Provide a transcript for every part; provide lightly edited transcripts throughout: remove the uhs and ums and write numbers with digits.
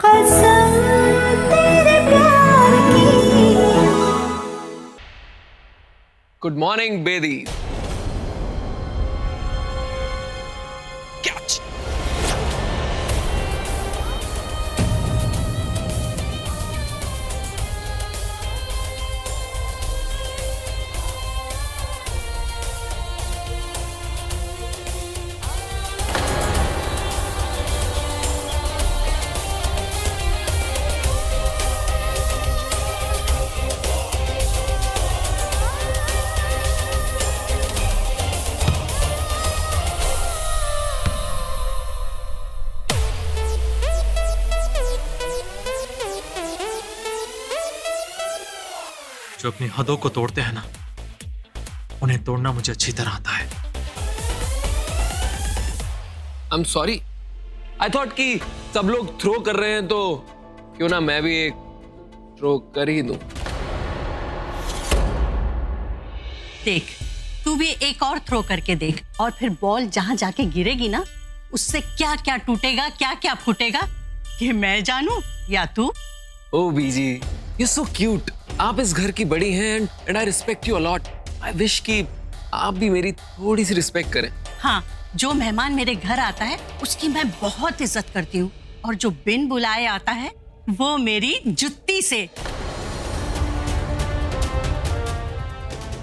कसम तेरे प्यार की। Good morning Bedi. कैच। जो अपनी हदों को तोड़ते हैं ना, उन्हें तोड़ना मुझे अच्छी तरह आता है। I am sorry. I thought कि सब लोग थ्रो कर रहे हैं तो क्यों ना मैं भी एक थ्रो कर ही दूं। देख, तू भी एक और थ्रो करके देख, और फिर बॉल जहां जाके गिरेगी ना, उससे क्या क्या टूटेगा, क्या क्या फूटेगा, ये मैं जानू या तू? ओ बीजी, यू सो क्यूट। आप इस घर की बड़ी हैं and I respect you a lot. I wish कि आप भी मेरी थोड़ी सी रिस्पेक्ट करें। हाँ, जो मेहमान मेरे घर आता है उसकी मैं बहुत इज्जत करती हूँ, और जो बिन बुलाए आता है वो मेरी जुत्ती से।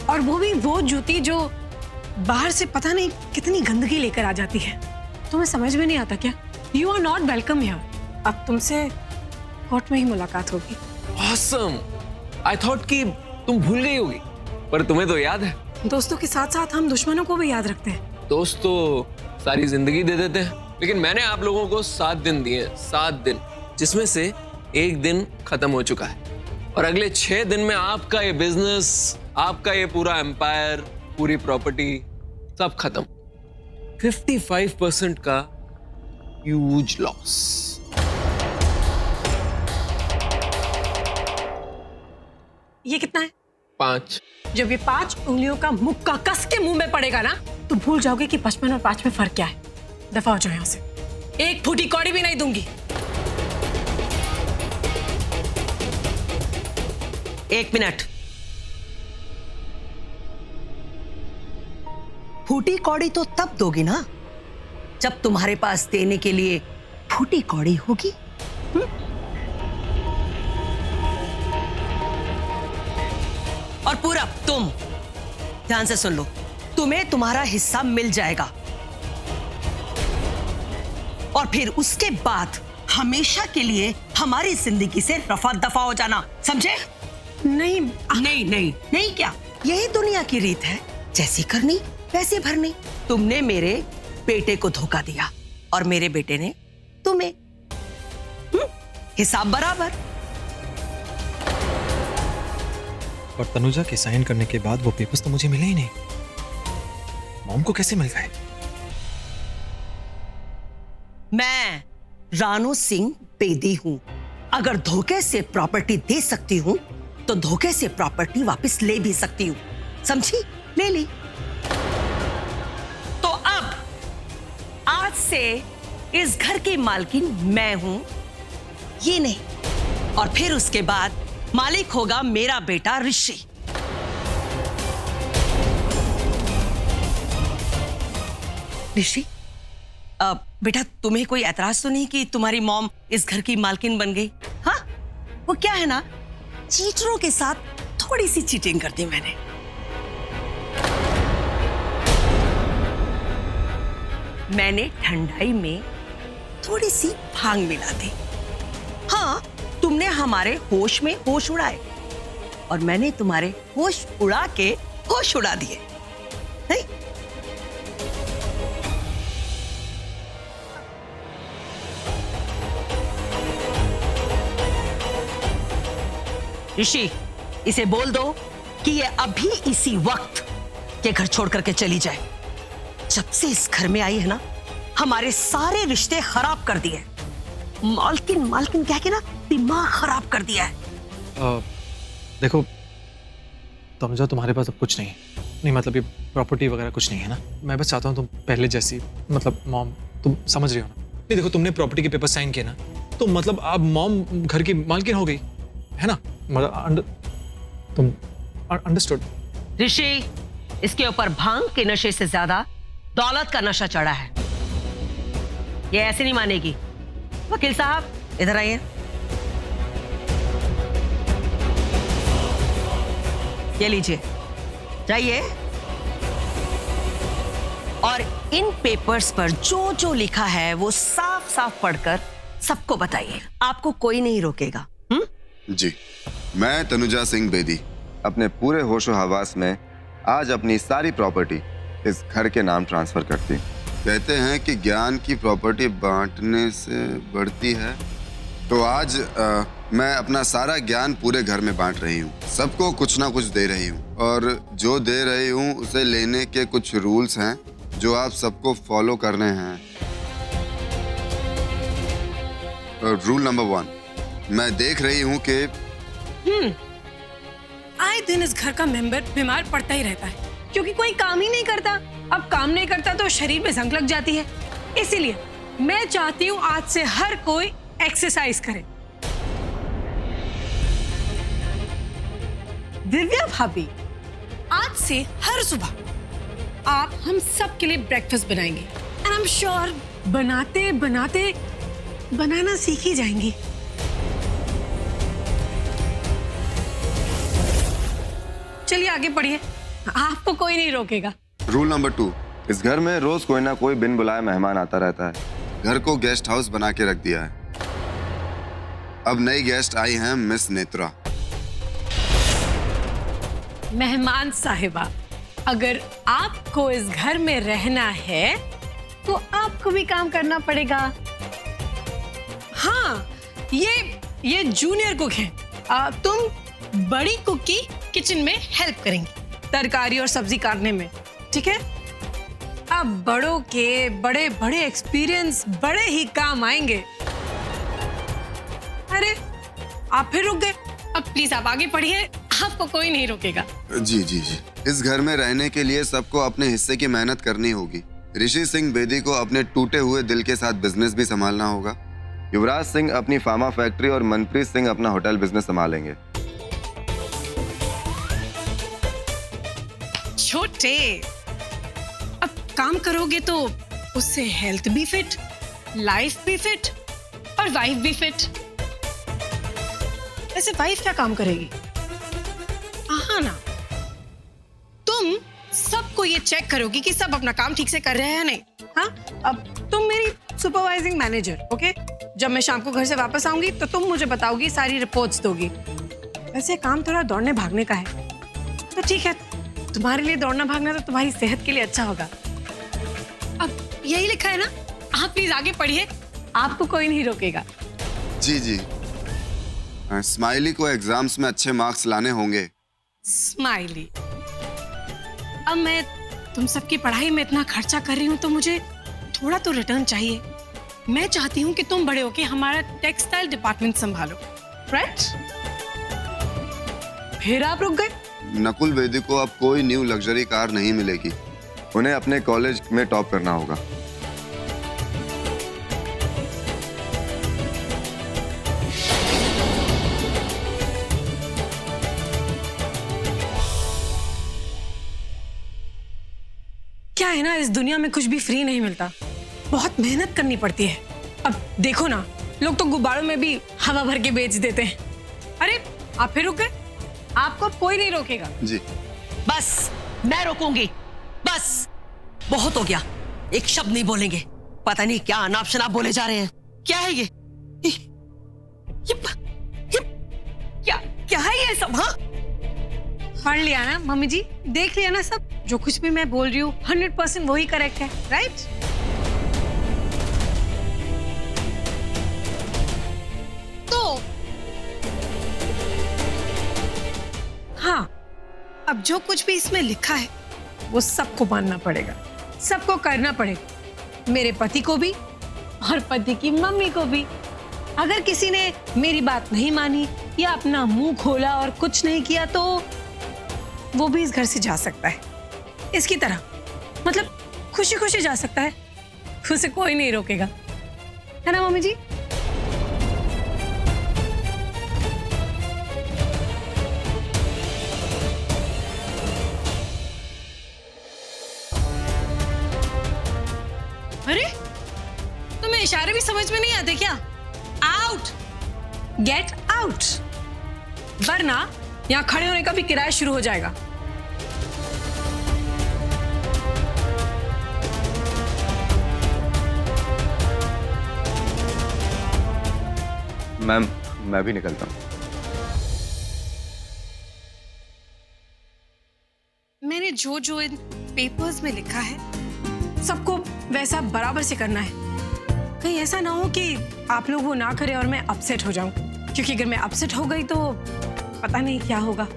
और वो भी वो जूती जो बाहर से पता नहीं कितनी गंदगी लेकर आ जाती है। तुम्हें समझ में नहीं आता क्या? You are not welcome here. अब तुमसे कोर्ट में ही मुलाकात होगी। ऑसम। आई थॉट कि तुम भूल गई होगी, पर तुम्हें तो याद है। दोस्तों के साथ साथ हम दुश्मनों को भी याद रखते हैं। दोस्त तो सारी जिंदगी दे देते हैं, लेकिन मैंने आप लोगों को 7 दिन दिए, 7 दिन, जिसमें से एक दिन खत्म हो चुका है, और अगले 6 दिन में आपका ये बिजनेस, आपका ये पूरा एम्पायर, पूरी प्रॉपर्टी सब खत्म। 55% का ह्यूज लॉस। ये कितना है? 5। जब ये 5 उंगलियों का मुक्का कस के मुंह में पड़ेगा ना, तो भूल जाओगे कि 55 और 5 में फर्क क्या है। दफा हो जाओ यहाँ से। एक फूटी कौड़ी भी नहीं दूंगी। एक मिनट। फूटी कौड़ी तो तब दोगी ना जब तुम्हारे पास देने के लिए फूटी कौड़ी होगी। और पूरा तुम ध्यान से सुन लो, तुम्हें तुम्हारा हिस्सा मिल जाएगा, और फिर उसके बाद हमेशा के लिए हमारी जिंदगी से रफा दफा हो जाना, समझे? नहीं नहीं नहीं नहीं, क्या यही दुनिया की रीत है? जैसी करनी वैसे भरनी। तुमने मेरे बेटे को धोखा दिया और मेरे बेटे ने तुम्हें। हिसाब बराबर। पर तनुजा के साइन करने के बाद वो पेपर्स तो मुझे मिले ही नहीं। मॉम को कैसे मिल गए? मैं रानू सिंह बेदी हूं। अगर धोखे से प्रॉपर्टी दे सकती हूं तो धोखे से प्रॉपर्टी वापस ले भी सकती हूं, समझी? ले ली। तो अब आज से इस घर की मालकिन मैं हूं, ये नहीं। और फिर उसके बाद मालिक होगा मेरा बेटा ऋषि। ऋषि, बेटा तुम्हें कोई एतराज तो नहीं कि तुम्हारी मॉम इस घर की मालकिन बन गई? हाँ, वो क्या है ना, चीटरों के साथ थोड़ी सी चीटिंग कर दी मैंने। मैंने ठंडाई में थोड़ी सी भांग मिला दी। हाँ, तुमने हमारे होश में होश उड़ाए, और मैंने तुम्हारे होश उड़ा के होश उड़ा दिए। नहीं? ऋषि, इसे बोल दो कि ये अभी इसी वक्त के घर छोड़ करके चली जाए। जब से इस घर में आई है ना, हमारे सारे रिश्ते खराब कर दिए। मालकिन मालकिन कह के ना दिमाग खराब कर दिया है। देखो तनुजा, तुम्हारे पास अब कुछ नहीं, मतलब ये प्रॉपर्टी वगैरह कुछ नहीं है ना। मैं बस चाहता हूँ तुम पहले जैसी, मतलब मॉम, तुम समझ रही हो ना? नहीं देखो, तुमने प्रॉपर्टी के पेपर साइन किए ना, तो मतलब अब मॉम घर की मालकिन हो गई है ना? मतलब तुम अंडरस्टूड? ऋषि, इसके ऊपर भांग के नशे से ज्यादा दौलत का नशा चढ़ा है। ये ऐसे नहीं मानेगी। वकील साहब इधर आइए। ये लीजिए, जाइए और इन पेपर्स पर जो जो लिखा है वो साफ साफ पढ़कर सबको बताइए। आपको कोई नहीं रोकेगा। जी, मैं तनुजा सिंह बेदी अपने पूरे होशो हवास में आज अपनी सारी प्रॉपर्टी इस घर के नाम ट्रांसफर करती। कहते हैं कि ज्ञान की प्रॉपर्टी बांटने से बढ़ती है, तो आज मैं अपना सारा ज्ञान पूरे घर में बांट रही हूँ। सबको कुछ ना कुछ दे रही हूँ, और जो दे रही हूँ उसे लेने के कुछ रूल्स हैं जो आप सबको फॉलो करने हैं। रूल नंबर 1, मैं देख रही हूँ कि आए दिन इस घर का मेंबर बीमार पड़ता ही रहता है क्योंकि कोई काम ही नहीं करता। अब काम नहीं करता तो शरीर में जंग लग जाती है। इसीलिए मैं चाहती हूँ आज से हर कोई एक्सरसाइज करे। दिव्या भाभी, आज से हर सुबह आप हम सब के लिए ब्रेकफास्ट बनाएंगे एंड आई एम श्योर बनाते बनाते बनाना सीख ही जाएंगी। चलिए आगे बढ़िए, आपको कोई नहीं रोकेगा। रूल नंबर 2, इस घर में रोज कोई ना कोई बिन बुलाए मेहमान आता रहता है। घर को गेस्ट हाउस बना के रख दिया है। अब नई गेस्ट आई हैं मिस नेत्रा। मेहमान साहिबा, अगर आपको इस घर में रहना है तो आपको भी काम करना पड़ेगा। हाँ, ये जूनियर कुक है। तुम बड़ी कुक की किचन में हेल्प करेंगी, तरकारी और सब्जी काटने में, ठीक है? अब बड़ों के बड़े बड़े एक्सपीरियंस बड़े ही काम आएंगे। अरे आप फिर रुक गए। अब प्लीज आप आगे पढ़िए, आपको कोई नहीं रोकेगा। जी जी जी, इस घर में रहने के लिए सबको अपने हिस्से की मेहनत करनी होगी। ऋषि सिंह बेदी को अपने टूटे हुए दिल के साथ बिजनेस भी संभालना होगा। युवराज सिंह अपनी फार्मा फैक्ट्री और मनप्रीत सिंह अपना होटल बिजनेस संभालेंगे। छोटे, अब काम करोगे तो उससे हेल्थ भी फिट, लाइफ भी फिट और वाइफ भी फिट। ऐसे वाइफ क्या काम करेगी? हाँ ना, तुम सबको ये चेक करोगी कि सब अपना काम ठीक से कर रहे हैं या नहीं। हाँ, अब तुम मेरी सुपरवाइजिंग मैनेजर, ओके? जब मैं शाम को घर से वापस आऊंगी तो तुम मुझे बताओगी, सारी रिपोर्ट्स दोगी। वैसे काम थोड़ा दौड़ने भागने का है तो ठीक है, तुम्हारे लिए दौड़ना भागना तो तुम्हारी सेहत के लिए अच्छा होगा। अब यही लिखा है ना, आप प्लीज आगे पढ़िए, आपको कोई नहीं रोकेगा। जी जी, स्माइली को एग्जाम्स में अच्छे मार्क्स लाने होंगे। स्माइली, अब मैं तुम सबकी पढ़ाई में इतना खर्चा कर रही हूँ तो मुझे थोड़ा तो रिटर्न चाहिए। मैं चाहती हूँ कि तुम बड़े होके हमारा टेक्सटाइल डिपार्टमेंट संभालो, राइट? फिर आप रुक गए। नकुल बेदी को अब कोई न्यू लग्जरी कार नहीं मिलेगी। उन्हें अपने कॉलेज में टॉप करना होगा। क्या है ना, इस दुनिया में कुछ भी फ्री नहीं मिलता, बहुत मेहनत करनी पड़ती है। अब देखो ना, लोग तो गुब्बारों में भी हवा भर के बेच देते हैं। अरे आप फिर रुक गए, आपको कोई नहीं रोकेगा। जी बस मैं रोकूंगी, बस बहुत हो गया। एक शब्द नहीं बोलेंगे। पता नहीं क्या अनाप शनाप बोले जा रहे हैं। क्या है ये क्या क्या है ये सब? हाँ, पढ़ लिया ना मम्मी जी, देख लिया ना सब, जो कुछ भी मैं बोल रही हूँ 100% वही करेक्ट है, राइट? तो हाँ, अब जो कुछ भी इसमें लिखा है वो सबको मानना पड़ेगा, सबको करना पड़ेगा, मेरे पति को भी और पति की मम्मी को भी। अगर किसी ने मेरी बात नहीं मानी या अपना मुंह खोला और कुछ नहीं किया तो वो भी इस घर से जा सकता है, इसकी तरह, मतलब खुशी खुशी जा सकता है, उसे कोई नहीं रोकेगा, है ना मम्मी जी? समझ में नहीं आते क्या? आउट, गेट आउट, वरना यहाँ खड़े होने का भी किराया शुरू हो जाएगा। मैम, मैं भी निकलता हूँ। मैंने जो जो इन पेपर्स में लिखा है सबको वैसा बराबर से करना है। कहीं ऐसा ना हो कि आप लोग वो ना करें और मैं अपसेट हो जाऊं, क्योंकि अगर मैं अपसेट हो गई तो पता नहीं क्या होगा।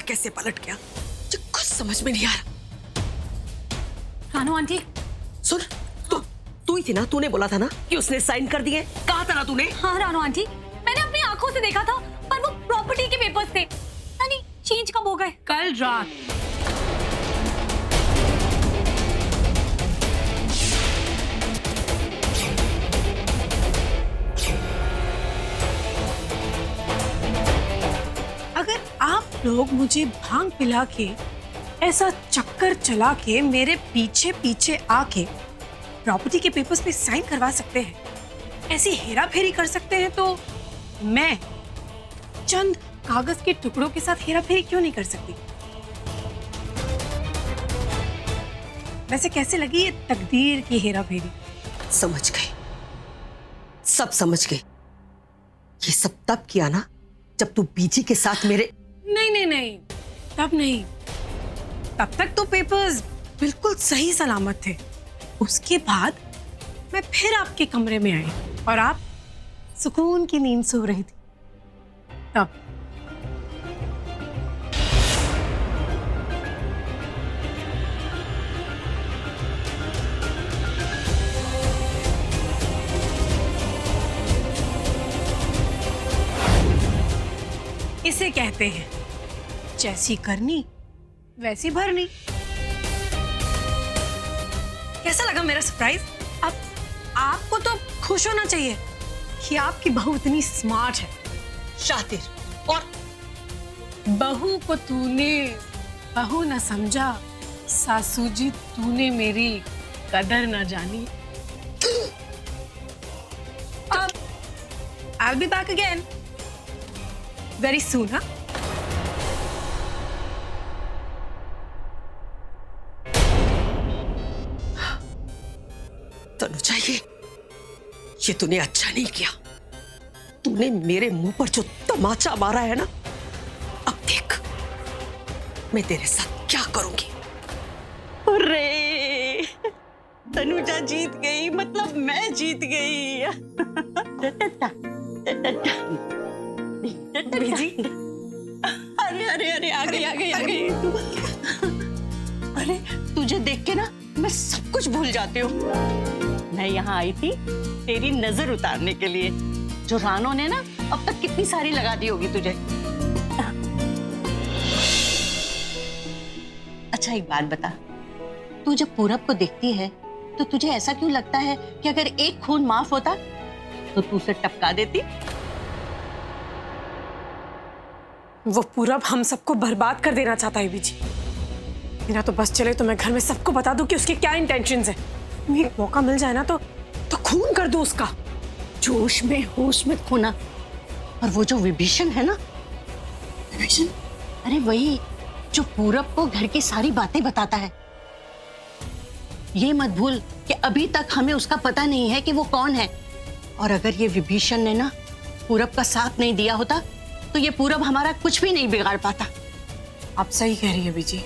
कैसे पलट गया मुझे कुछ समझ में नहीं आ रहा। रानू आंटी सुन, तू ही थी ना, तूने बोला था ना कि उसने साइन कर दिए, कहा था ना तूने? हाँ रानू आंटी, मैंने अपनी आंखों से देखा था, पर वो प्रॉपर्टी के पेपर्स थे। यानी चेंज कब हो गए? कल रात। अगर आप लोग मुझे भांग पिला के ऐसा चक्कर चला के मेरे पीछे पीछे आके प्रॉपर्टी के पेपर्स पे साइन करवा सकते हैं, ऐसी हेरा फेरी कर सकते हैं, तो मैं चंद कागज के टुकड़ों के साथ हेरा फेरी क्यों नहीं कर सकती? वैसे कैसे लगी ये तकदीर की हेरा फेरी? समझ गई, सब समझ गई। ये सब तब किया ना जब तू बीजी के साथ मेरे... नहीं, तब नहीं। तब तक तो पेपर्स बिल्कुल सही सलामत थे। उसके बाद मैं फिर आपके कमरे में आई और आप सुकून की नींद सो रही थी। तब इसे कहते हैं जैसी करनी वैसी भरनी। कैसा लगा मेरा सरप्राइज? अब आपको तो खुश होना चाहिए कि आपकी बहू इतनी स्मार्ट है, शातिर। और बहू को तूने बहू न समझा, सासू जी तूने मेरी कदर न जानी। अब I'll be back again very soon, huh? Tanuja, ये तूने अच्छा नहीं किया। तूने मेरे मुंह पर जो तमाचा मारा है ना, अब देख मैं तेरे साथ क्या करूंगी। अरे तनुजा जीत गई, मतलब मैं जीत गई। बीजी, अरे अरे अरे आ गई। अरे तुझे देख के ना मैं सब कुछ भूल जाती हूँ। मैं यहाँ आई थी तेरी नजर उतारने के लिए, जो रानो ने ना अब तक कितनी सारी लगा दी होगी तुझे। अच्छा एक बात बता, तू जब पूरब को देखती है तो तुझे ऐसा क्यों लगता है कि अगर एक खून माफ होता तो तू उसे टपका देती? वो पूरब हम सबको बर्बाद कर देना चाहता है बीजी। मेरा तो बस चले तो मैं घर में सबको बता दूं कि उसके क्या इंटेंशंस हैं। मुझे एक मौका मिल जाए ना तो खून कर दूं उसका। जोश में होश में खोना। और वो जो विभीषण है ना, विभीषण, अरे वही जो पूरब को घर की सारी बातें बताता है। ये मत भूल कि अभी तक हमें उसका पता नहीं है कि वो कौन है। और अगर ये विभीषण ने ना पूरब का साथ नहीं दिया होता तो ये पूरब हमारा कुछ भी नहीं बिगाड़ पाता। आप सही कह रही है बीजी।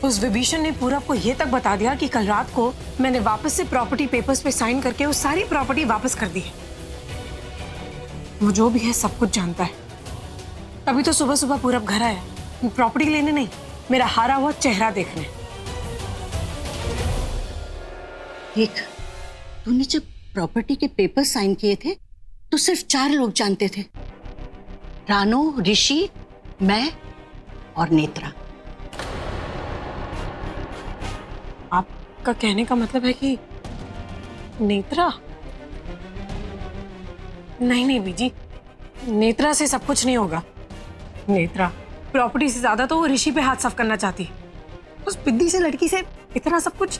उस विभीषण ने पूरब को ये तक बता दिया कि कल रात को मैंने वापस से प्रॉपर्टी पेपर्स पे साइन करके वो सारी प्रॉपर्टी वापस कर दी है। वो जो भी है सब कुछ जानता है। तभी तो सुबह सुबह पूरब घर आया, प्रॉपर्टी लेने नहीं, मेरा हारा हुआ चेहरा देखने। देख, तूने जब प्रॉपर्टी के पेपर साइन किए थे तो सिर्फ 4 लोग जानते थे, रानो, ऋषि, मैं और नेत्रा। आपका कहने का मतलब है कि नेत्रा? नहीं बीजी, नेत्रा से सब कुछ नहीं होगा। नेत्रा प्रॉपर्टी से ज्यादा तो वो ऋषि पे हाथ साफ करना चाहती है। उस बिद्दी से लड़की से इतना सब कुछ।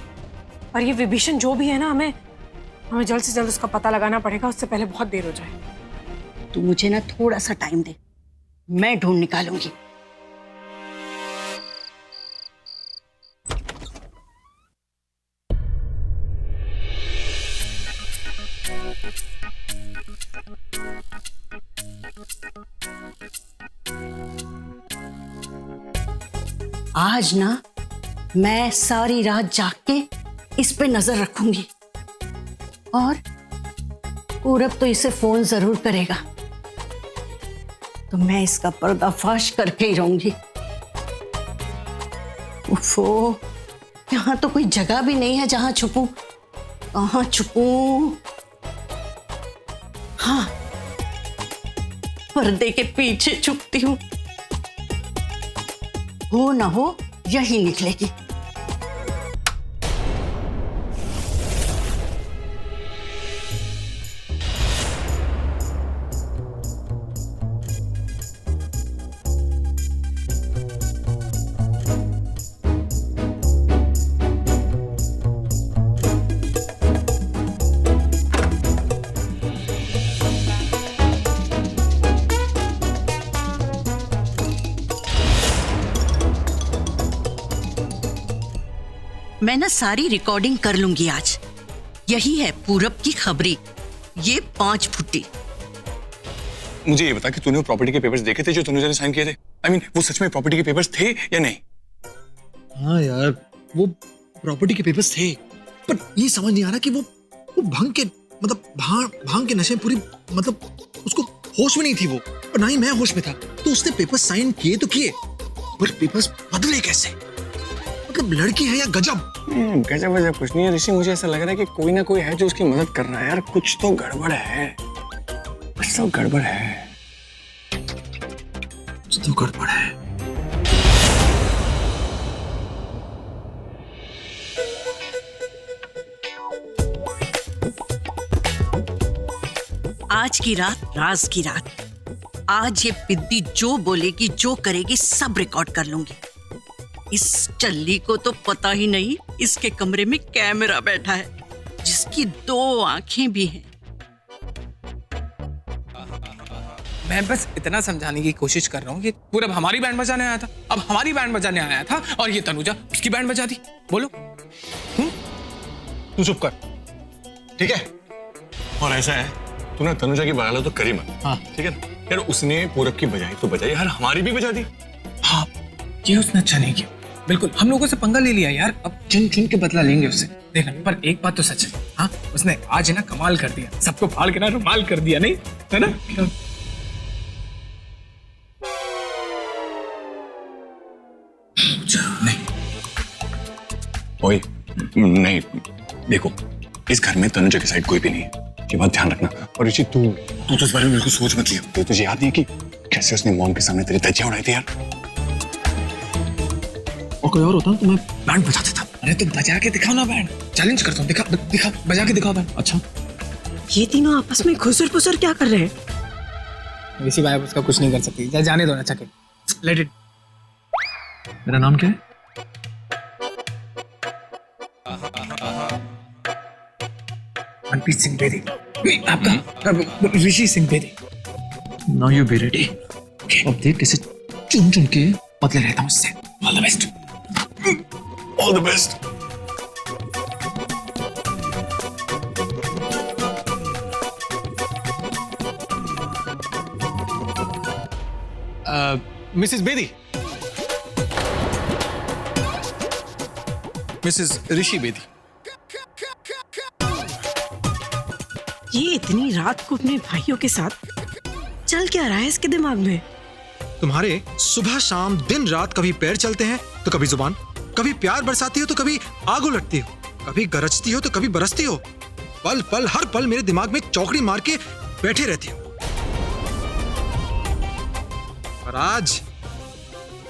और ये विभीषण जो भी है ना, हमें जल्द से जल्द उसका पता लगाना पड़ेगा, उससे पहले बहुत देर हो जाए। तू मुझे ना थोड़ा सा टाइम दे, मैं ढूंढ निकालूंगी। आज ना मैं सारी रात जाग के इस पे नजर रखूंगी और पूरब तो इसे फोन जरूर करेगा, तो मैं इसका पर्दाफाश करके ही रहूंगी। उफ़ो, यहाँ तो कोई जगह भी नहीं है जहां छुपूं। कहाँ छुपूं? हाँ, पर्दे के पीछे छुपती हूँ। हो ना हो यही निकलेगी। मैं ना सारी रिकॉर्डिंग कर लूंगी आज। यही है पूरब की खबरी, ये 5 फुट्टी। मुझे ये बता कि तूने वो प्रॉपर्टी के पेपर्स देखे थे जो तनुजा ने साइन किए थे? I mean, वो सच में प्रॉपर्टी के पेपर्स थे या नहीं? हाँ यार, वो प्रॉपर्टी के पेपर्स थे, पर ये समझ नहीं आ रहा कि वो भांग के भांग के नशे में पूरी उसको होश में नहीं थी वो, और ना ही मैं होश में था। तो उसने पेपर्स साइन किए तो किए, पर पेपर्स बदले कैसे? मतलब लड़की है या गजब? गजब वजब कुछ नहीं है ऋषि, मुझे ऐसा लग रहा है कि कोई ना कोई है जो उसकी मदद कर रहा है यार। कुछ तो गड़बड़ है, कुछ तो गड़बड़ है, कुछ तो गड़बड़ है। आज की रात राज की रात। आज ये बिद्दी जो बोलेगी, जो करेगी, सब रिकॉर्ड कर लूंगी। इस चल्ली को तो पता ही नहीं इसके कमरे में कैमरा बैठा है, जिसकी 2 आंखें भी हैं। मैं बस इतना समझाने की कोशिश कर रहा हूँ कि पूरब हमारी बैंड बजाने आया था, अब हमारी बैंड बजाने आया था, और ये तनुजा उसकी बैंड बजा दी। बोलो। तू चुप कर, ठीक है? और ऐसा है, तूने तनुजा की बगालो तो करी मत। हाँ ठीक है ना यार, उसने पूरब की बजाई तो बजाई यार, हमारी भी बजा दी। हाँ, ये उसने अच्छा नहीं किया। बिल्कुल, हम लोगों से पंगा ले लिया यार, अब चुन चुन के बदला लेंगे उससे। देखना, पर एक बात तो सच है, हाँ, उसने आज ना कमाल कर दिया, सबको फाड़ के ना रुमाल कर दिया, नहीं है ना? नहीं ओए, नहीं, देखो इस घर में तनुजा की साइड कोई भी नहीं है, ये बात ध्यान रखना। और ऋषि, तू तो इस बारे में बिल्कुल सोच मत लिया। तुझे याद नहीं है कि कैसे उसने मॉम के सामने तेरी धज्जियां उड़ाई थी यार? और कोई और होता तो मैं बैंड बजा देता। अरे तुम बजा के दिखाओ ना बैंड, चैलेंज करता हूँ, दिखा बजा के दिखाओ बैंड। अच्छा, ये तीनों आपस में खुसर पुसर क्या कर रहे हैं? इसी बात उसका कुछ नहीं कर सकती, जाने दो ना, चके लेट इट। मेरा नाम क्या है? मनप्रीत सिंह बेदी। आपका Rishi Singh Bedi. Now you be ready. अब देख कैसे चुन चुन के बदले रहता हूँ उससे। All the best, all the best. Mrs Bedi, Mrs Rishi Bedi. ये इतनी रात को अपने भाइयों के साथ चल क्या रहा है इसके दिमाग में? तुम्हारे सुबह शाम दिन रात कभी पैर चलते हैं तो कभी जुबान, कभी प्यार बरसाती हो तो कभी आग उलटती हो, कभी गरजती हो तो कभी बरसती हो। पल पल हर पल मेरे दिमाग में चौकड़ी मार के बैठे रहती हो। और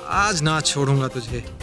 आज ना छोड़ूंगा तुझे।